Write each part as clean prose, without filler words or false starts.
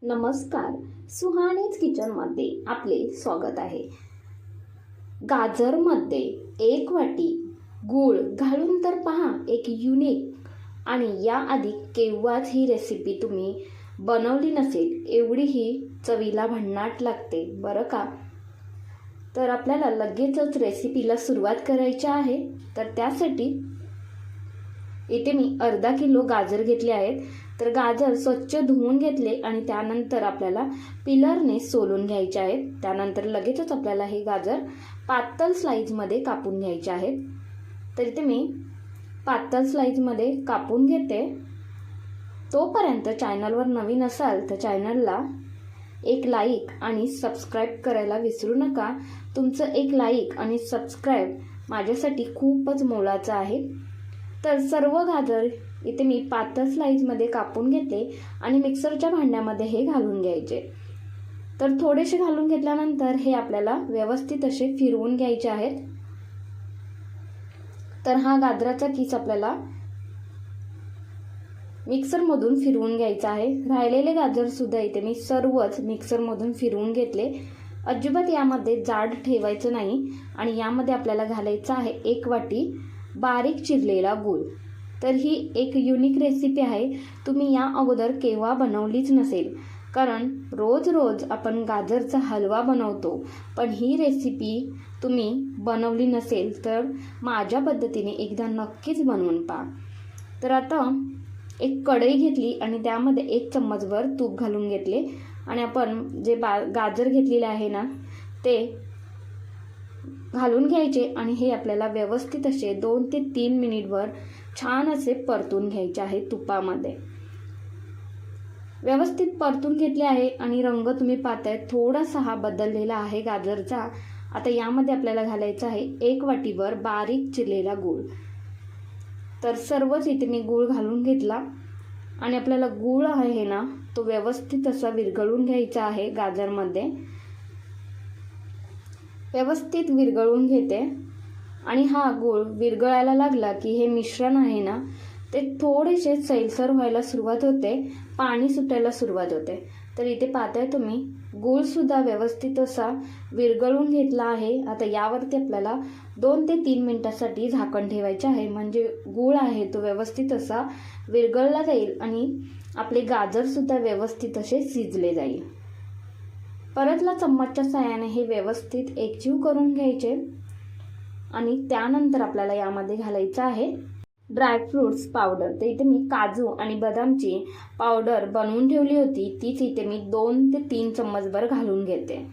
नमस्कार. सुहानीज किचनमध्ये आपले स्वागत आहे. गाजरमध्ये 1 वाटी गूळ घालून तर पहा, एक युनिक आणि याआधी केव्हाच ही रेसिपी तुम्ही बनवली नसेल एवढी ही चवीला भन्नाट लागते बरं का. तर आपल्याला लगेचच रेसिपीला सुरुवात करायची आहे. तर त्यासाठी इथे मी अर्धा किलो गाजर घेतले आहेत. तर गाजर स्वच्छ धुवून घेतले आणि त्यानंतर आपल्याला पिलरने सोलून घ्यायचे आहेत. त्यानंतर लगेचच आपल्याला हे गाजर पातळ स्लाइसमध्ये कापून घ्यायचे आहेत. तर इथे मी पातळ स्लाइसमध्ये कापून घेते. तोपर्यंत चॅनलवर नवीन असाल तर चॅनलला एक लाईक आणि सबस्क्राईब करायला विसरू नका. तुमचं एक लाईक आणि सबस्क्राईब माझ्यासाठी खूपच मोलाचं आहे. तर सर्व गाजर इथे मी पातळ स्लाइसमध्ये कापून घेतले आणि मिक्सरच्या भांड्यामध्ये हे घालून घ्यायचे. तर थोडेसे घालून घेतल्यानंतर हे आपल्याला व्यवस्थित असे फिरवून घ्यायचे आहेत. तर हा गाजराचा किस आपल्याला मिक्सरमधून फिरवून घ्यायचा आहे. राहिलेले गाजर सुद्धा इथे मी सर्वच मिक्सरमधून फिरवून घेतले. अजिबात यामध्ये जाड ठेवायचं नाही आणि यामध्ये आपल्याला घालायचं आहे 1 वाटी बारीक चिरलेला गूळ. तर ही एक युनिक रेसिपी आहे. तुम्ही या अगोदर केव्हा बनवलीच नसेल, कारण रोज रोज आपण गाजरचा हलवा बनवतो. पण ही रेसिपी तुम्ही बनवली नसेल तर माझ्या पद्धतीने एकदा नक्कीच बनवून पहा. तर आता एक कढई घेतली आणि त्यामध्ये 1 चम्मचभर तूप घालून घेतले आणि आपण जे गाजर घेतलेले आहे ना ते घालून घ्यायचे आणि हे आपल्याला व्यवस्थित असे 2 ते 3 मिनिटभर छान असे परतून घ्यायचे आहे तुपामध्ये. व्यवस्थित परतून घेतले आहे आणि रंग तुम्ही पाहताय थोडासा हा बदललेला आहे गाजरचा. आता यामध्ये आपल्याला घालायचं आहे 1 वाटीभर बारीक चिरलेला गूळ. तर सर्वच इथे मी गूळ घालून घेतला आणि आपल्याला गूळ आहे ना तो व्यवस्थित असा विरघळून घ्यायचा आहे गाजरमध्ये. व्यवस्थित विरघळून घेते आणि हा गूळ विरघळायला लागला की हे मिश्रण आहे ना ते थोडेसे सैलसर व्हायला सुरुवात होते, पाणी सुटायला सुरुवात होते. तर इथे पाहताय तुम्ही गूळसुद्धा व्यवस्थित असा विरघळून घेतला आहे. आता यावरती आपल्याला 2 ते 3 मिनिटासाठी झाकण ठेवायचे आहे, म्हणजे गूळ आहे तो व्यवस्थित असा विरघळला जाईल आणि आपले गाजरसुद्धा व्यवस्थित असे शिजले जाईल. परतला चम्मचच्या साहाय्याने हे व्यवस्थित एकजीव करून घ्यायचे आणि त्यानंतर आपल्याला यामध्ये घालायचं आहे ड्रायफ्रूट्स पावडर. तर इथे मी काजू आणि बदामची पावडर बनवून ठेवली होती, तीच इथे मी 2 ते 3 चम्मचभर घालून घेते.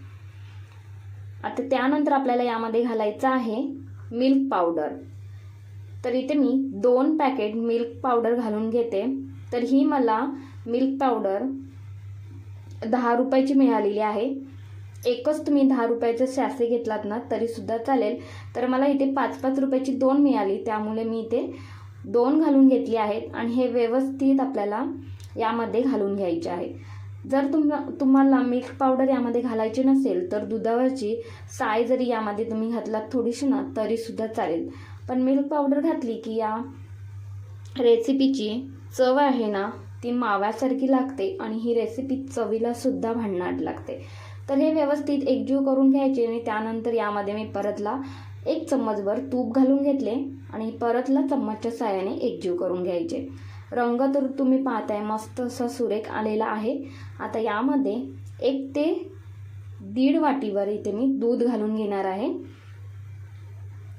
आता त्यानंतर आपल्याला यामध्ये घालायचं आहे मिल्क पावडर. तर इथे मी 2 पॅकेट मिल्क पावडर घालून घेते. तर ही मला मिल्क पावडर 10 रुपयाची मिळालेली आहे. एकच तुम्ही 10 रुपयाचे सॅशे घेतलात ना तरीसुद्धा चालेल. तर मला इथे 5-5 रुपयाची 2 मिळाली, त्यामुळे मी इथे 2 घालून घेतली आहेत आणि हे व्यवस्थित आपल्याला यामध्ये घालून घ्यायचे आहे. जर तुम्हाला मिल्क पावडर यामध्ये घालायची नसेल तर दुधावरची साय जरी यामध्ये तुम्ही घातलात थोडीशी ना तरीसुद्धा चालेल. पण मिल्क पावडर घातली की या रेसिपीची चव आहे ना ती माव्यासारखी लागते आणि ही रेसिपी चवीला सुद्धा भन्नाट लागते. तर हे व्यवस्थित एकजीव करून घ्यायचे आणि त्यानंतर यामध्ये मी परतला 1 चम्मचभर तूप घालून घेतले आणि परतला चम्मचच्या साहाय्याने एकजीव करून घ्यायचे. रंग तर तुम्ही पाहताय मस्त असा सुरेख आलेला आहे. आता यामध्ये 1 ते 1.5 वाटीवर इथे मी दूध घालून घेणार आहे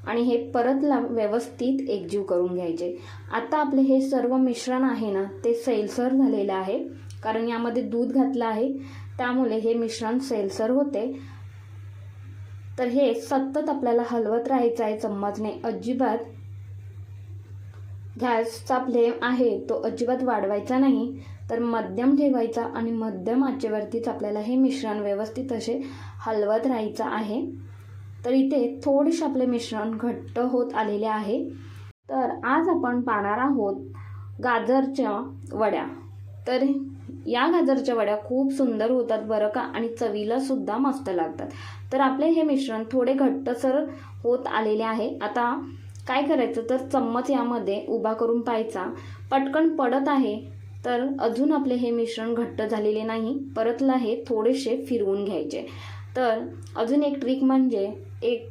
आणि हे परतला व्यवस्थित एकजीव करून घ्यायचे. आता आपले हे सर्व मिश्रण आहे ना ते सैलसर झालेलं आहे, कारण यामध्ये दूध घातलं आहे त्यामुळे हे मिश्रण सैलसर होते. तर हे सतत आपल्याला हलवत राहायचं आहे चम्मचने. अजिबात गॅसचा फ्लेम आहे तो अजिबात वाढवायचा नाही, तर मध्यम ठेवायचा आणि मध्यम आचेवरतीच आपल्याला हे मिश्रण व्यवस्थित असे हलवत राहायचं आहे. तर इथे थोडेसे आपले मिश्रण घट्ट होत आलेले आहे. तर आज आपण पाहणार आहोत गाजरच्या वड्या. तर या गाजरच्या वड्या खूप सुंदर होतात बरं का आणि चवीला सुद्धा मस्त लागतात. तर आपले हे मिश्रण थोडे घट्टसर होत आलेले आहे. आता काय करायचं तर चम्मच यामध्ये उभा करून पाहायचा, पटकन पडत आहे तर अजून आपले हे मिश्रण घट्ट झालेले नाही, परतला हे थोडेसे फिरवून घ्यायचे. तर अजून एक ट्रिक म्हणजे एक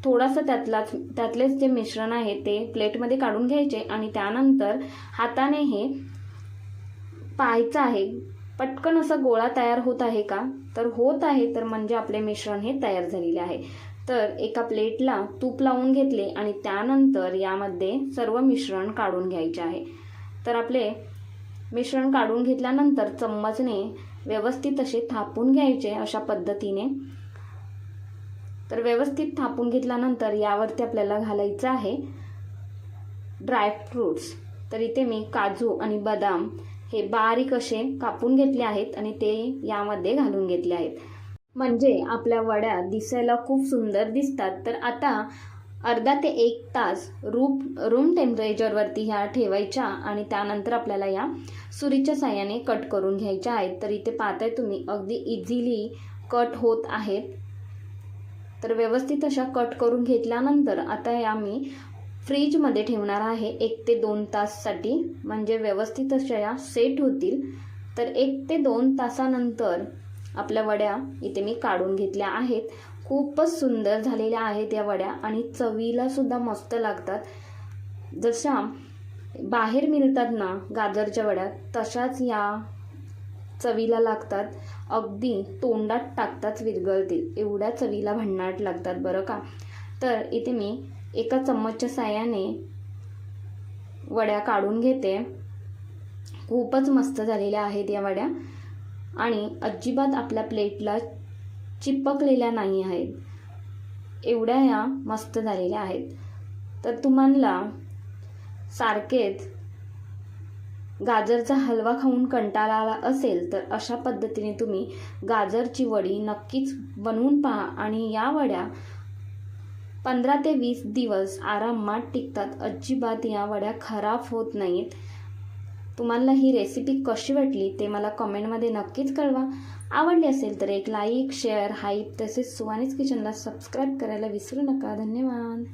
थोडासा त्यातलेच जे मिश्रण आहे ते प्लेटमध्ये काढून घ्यायचे आणि त्यानंतर हाताने हे पाहायचं आहे पटकन असा गोळा तयार होत आहे का, तर होत आहे तर म्हणजे आपले मिश्रण हे तयार झालेले आहे. तर एका प्लेटला तूप लावून घेतले आणि त्यानंतर यामध्ये सर्व मिश्रण काढून घ्यायचे आहे. तर आपले मिश्रण काढून घेतल्यानंतर चम्मचने व्यवस्थित असे थापून घ्यायचे अशा पद्धतीने. तर व्यवस्थित थापून घेतल्यानंतर यावरती आपल्याला घालायचं आहे ड्रायफ्रूट्स. तर इथे मी काजू आणि बदाम हे बारीक असे कापून घेतले आहेत आणि ते यामध्ये घालून घेतले आहेत, म्हणजे आपल्या वड्या दिसायला खूप सुंदर दिसतात. तर आता अर्धा ते 1 तास रूम टेम्परेचरवरती ह्या ठेवायच्या आणि त्यानंतर आपल्याला या सुरीच्या साहाय्याने कट करून घ्यायच्या आहेत. तर इथे पाहताय तुम्ही अगदी इझिली कट होत आहेत. तर व्यवस्थित अशा कट करून घेतल्यानंतर आता या मी फ्रीजमध्ये ठेवणार आहे 1 ते 2 ताससाठी, म्हणजे व्यवस्थित अशा या सेट होतील. तर 1 ते 2 तासानंतर आपल्या वड्या इथे मी काढून घेतल्या आहेत. खूपच सुंदर झालेल्या आहेत या वड्या आणि चवीला सुद्धा मस्त लागतात. जशा बाहेर मिळतात ना गाजरच्या वड्या, तशाच या चवीला लागतात. अगदी तोंडात टाकताच विरघळतील एवढ्या चवीला भन्नाट लागतात बरं का. तर इथे मी एका चम्मचच्या साहाय्याने वड्या काढून घेते. खूपच मस्त झालेल्या आहेत या वड्या आणि अजिबात आपल्या प्लेटला चिपकलेल्या नाही आहेत, एवढ्या या मस्त झालेल्या आहेत. तर तुम्हाला सारखेच गाजरचा हलवा खाऊन कंटाळा आला असेल तर अशा पद्धतीने तुम्ही गाजरची वडी नक्कीच बनवून पहा आणि या वड्या 15 ते 20 दिवस आरामात टिकतात. अजिबात या वड्या खराब होत नाहीत. तुम्हाला ही रेसिपी कशी वाटली ते मला कमेंटमध्ये नक्कीच कळवा. आवडली असेल तर एक लाईक, शेअर, हाईप तसेच सुहानीज किचनला सबस्क्राईब करायला विसरू नका. धन्यवाद.